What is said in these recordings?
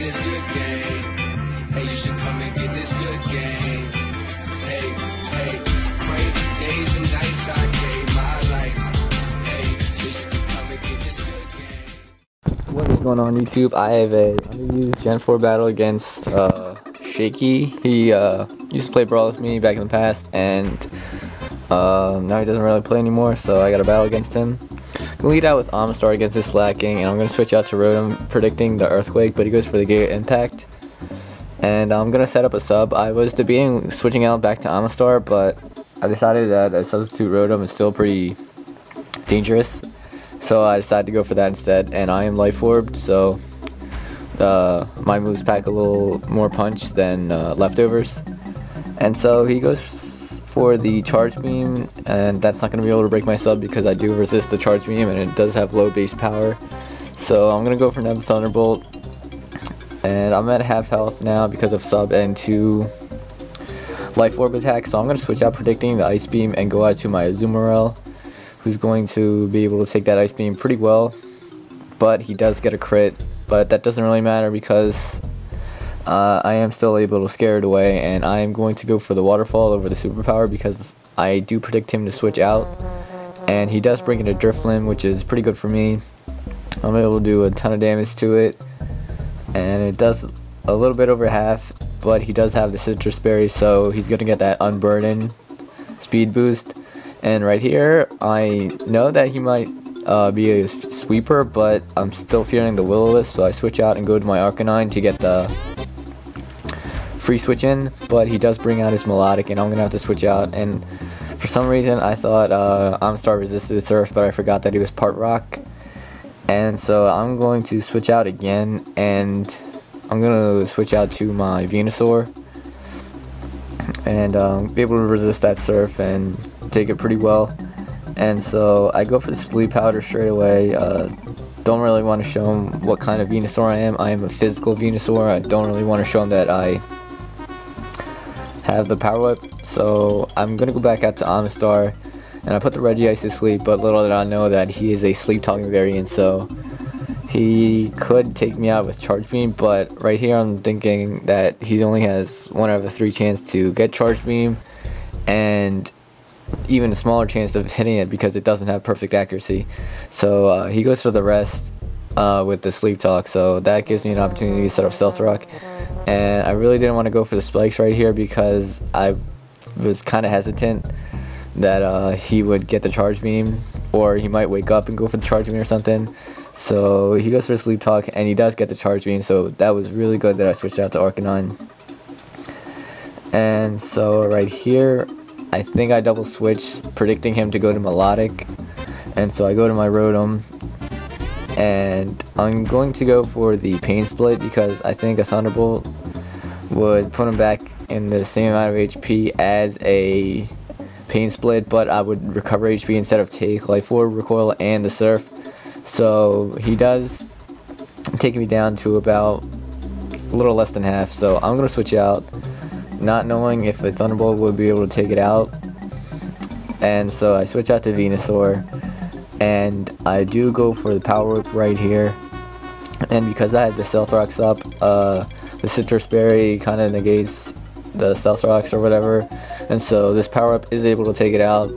this good game. Hey, you should come and get this good game. Hey, crazy days and nights I gave my life. Hey, so you can come and get this good game. What is going on YouTube? I have a underused Gen 4 battle against Shaky. He used to play Brawl with me back in the past, and now he doesn't really play anymore, so I got a battle against him. I'm going to lead out with Amistar against his slacking, and I'm going to switch out to Rotom predicting the Earthquake, but he goes for the Giga Impact. And I'm going to set up a sub. I was debating switching out back to Amistar, but I decided that a substitute Rotom is still pretty dangerous. So I decided to go for that instead, and I am Life Orbed, so my moves pack a little more punch than Leftovers. And so he goes for the Charge Beam, and that's not going to be able to break my sub because I do resist the Charge Beam, and it does have low base power. So I'm going to go for another Thunderbolt, and I'm at half health now because of sub and 2 Life Orb attack. So I'm going to switch out predicting the Ice Beam and go out to my Azumarill, who's going to be able to take that Ice Beam pretty well, but he does get a crit, but that doesn't really matter because I am still able to scare it away, and I am going to go for the Waterfall over the Superpower because I do predict him to switch out, and he does bring in a Drifloon, which is pretty good for me. I'm able to do a ton of damage to it, and it does a little bit over half, but he does have the Citrus Berry, so he's going to get that Unburden speed boost. And right here, I know that he might be a sweeper, but I'm still fearing the Will-O-Wisp, so I switch out and go to my Arcanine to get the free switch in, but he does bring out his Melodic, and I'm going to have to switch out. And for some reason, I thought Amistar resisted Surf, but I forgot that he was part Rock. And so I'm going to switch out again, and I'm going to switch out to my Venusaur, and be able to resist that Surf and take it pretty well. And so I go for the Sleep Powder straight away. Don't really want to show him what kind of Venusaur I am. I am a physical Venusaur. I don't really want to show him that I have the Power Whip. So I'm going to go back out to Amistar, and I put the Regice to sleep, but little did I know that he is a sleep talking variant, so he could take me out with Charge Beam. But right here I'm thinking that he only has 1 out of 3 chance to get Charge Beam, and even a smaller chance of hitting it because it doesn't have perfect accuracy. So he goes for the rest with the Sleep Talk, so that gives me an opportunity to set up Stealth Rock. And I really didn't want to go for the Spikes right here because I was kind of hesitant that he would get the Charge Beam, or he might wake up and go for the Charge Beam or something. So he goes for the Sleep Talk, and he does get the Charge Beam, so that was really good that I switched out to Arcanine. And so right here, I think I double switch, predicting him to go to Melodic, and so I go to my Rotom, and I'm going to go for the Pain Split because I think a Thunderbolt would put him back in the same amount of HP as a Pain Split, but I would recover HP instead of take Life Orb, Recoil, and the Surf. So he does take me down to about a little less than half, so I'm going to switch out, not knowing if a Thunderbolt would be able to take it out. And so I switch out to Venusaur, and I do go for the Power Whip right here. And because I had the Stealth Rocks up, the Citrus Berry kind of negates the Stealth Rocks or whatever, and so this Power Whip is able to take it out.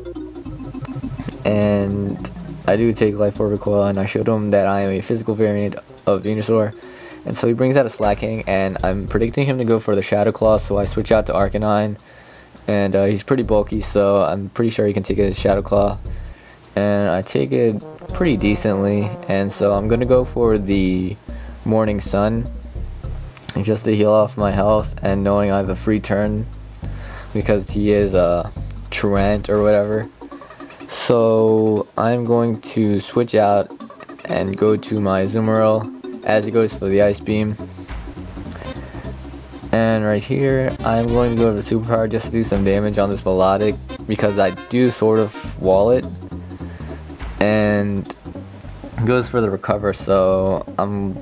And I do take Life Orb, Recoil, and I showed him that I am a physical variant of Venusaur. And so he brings out a Slacking, and I'm predicting him to go for the Shadow Claw, so I switch out to Arcanine. And he's pretty bulky, so I'm pretty sure he can take his Shadow Claw. And I take it pretty decently, and so I'm going to go for the Morning Sun, just to heal off my health, and knowing I have a free turn, because he is a Truant or whatever. So I'm going to switch out and go to my Azumarill as he goes for the Ice Beam. And right here, I'm going to go to the Superpower just to do some damage on this Melodic, because I do sort of wall it. And goes for the Recover, so I'm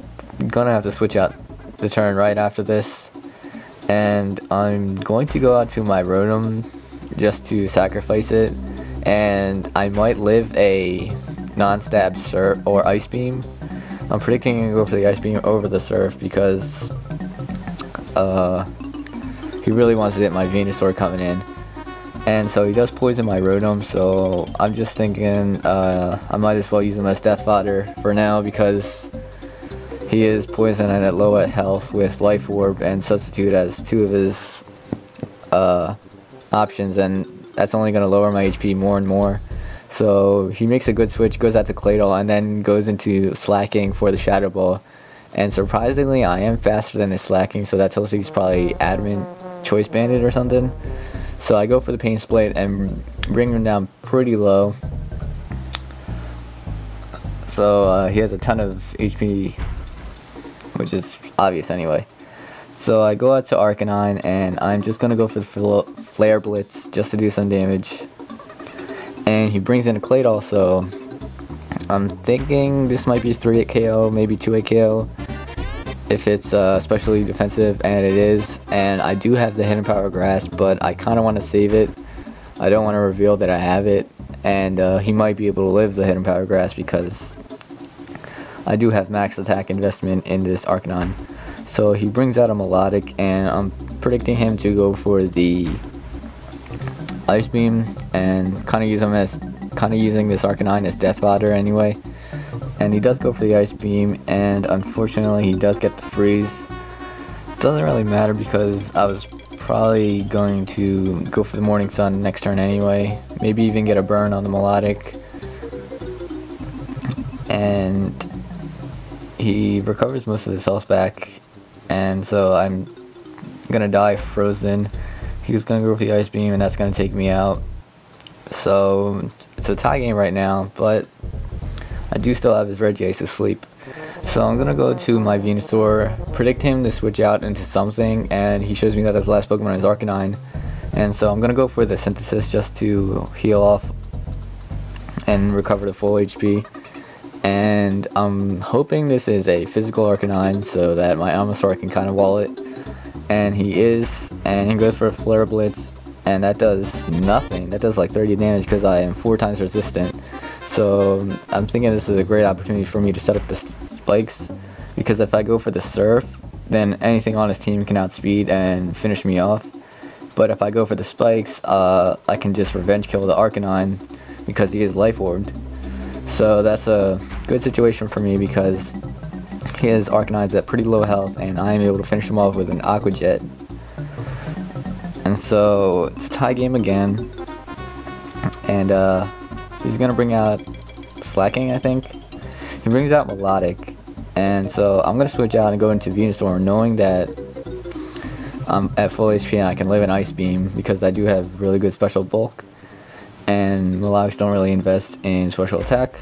gonna have to switch out the turn right after this. And I'm going to go out to my Rotom just to sacrifice it. And I might live a non-stab Surf or Ice Beam, I'm predicting him to go for the Ice Beam over the Surf because he really wants to hit my Venusaur coming in. And so he does poison my Rotom, so I'm just thinking I might as well use him as death fodder for now because he is poison and at low at health with Life Orb and Substitute as two of his options, and that's only going to lower my HP more and more. So he makes a good switch, goes out to Claydol, and then goes into Slacking for the Shadow Ball. And surprisingly, I am faster than his Slacking, so that tells you he's probably Adamant Choice Banded or something. So I go for the Pain Split and bring him down pretty low. So he has a ton of HP, which is obvious anyway. So I go out to Arcanine, and I'm just going to go for the Flare Blitz just to do some damage. And he brings in a Claydol, so I'm thinking this might be 3-hit KO, maybe 2-hit KO. If it's especially defensive, and it is. And I do have the Hidden Power Grass, but I kind of want to save it. I don't want to reveal that I have it. And he might be able to live the Hidden Power Grass because I do have max attack investment in this Arcanine. So he brings out a Melodic, and I'm predicting him to go for the Ice Beam and kind of using this Arcanine as death fodder anyway. And he does go for the Ice Beam, and unfortunately he does get the freeze. Doesn't really matter because I was probably going to go for the Morning Sun next turn anyway. Maybe even get a burn on the Melodic. And he recovers most of his health back, and so I'm gonna die frozen. He's gonna go for the Ice Beam, and that's gonna take me out. So it's a tie game right now, but I do still have his Regice asleep. So I'm gonna go to my Venusaur, predict him to switch out into something, and he shows me that his last Pokemon is Arcanine. And so I'm gonna go for the Synthesis just to heal off and recover the full HP. And I'm hoping this is a physical Arcanine so that my Almasaur can kind of wall it. And he is, and he goes for a Flare Blitz, and that does nothing. That does like 30 damage because I am 4 times resistant. So I'm thinking this is a great opportunity for me to set up the spikes, because if I go for the Surf, then anything on his team can outspeed and finish me off. But if I go for the spikes, I can just revenge kill the Arcanine because he is Life Orbed. So that's a good situation for me because his Arcanine's at pretty low health, and I am able to finish him off with an Aqua Jet. And so it's a tie game again, and he's gonna bring out Slacking, I think. He brings out Melodic, and so I'm gonna switch out and go into Venusaur, knowing that I'm at full HP and I can live an Ice Beam because I do have really good special bulk, and Melodics don't really invest in special attack.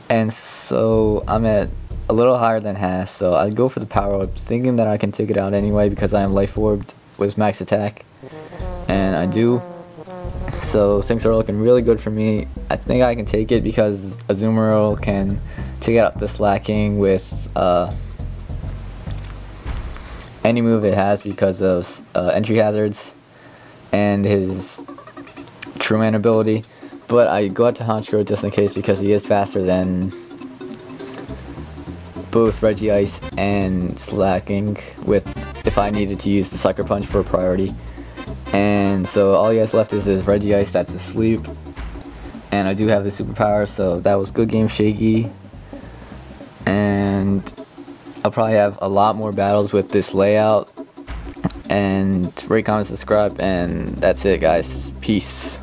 And so I'm at a little higher than half, so I'd go for the Power Orb, thinking that I can take it out anyway because I am Life Orbed with max attack, and I do. So things are looking really good for me. I think I can take it because Azumarill can take out the Slacking with any move it has because of entry hazards and his True Man ability. But I go out to Honchkrow just in case because he is faster than both Regice and Slacking with if I needed to use the Sucker Punch for priority. And so all he has left is his Regice that's asleep. And I do have the superpower, so that was good game, Shaky. And I'll probably have a lot more battles with this layout. And rate, comment, subscribe, and that's it, guys. Peace.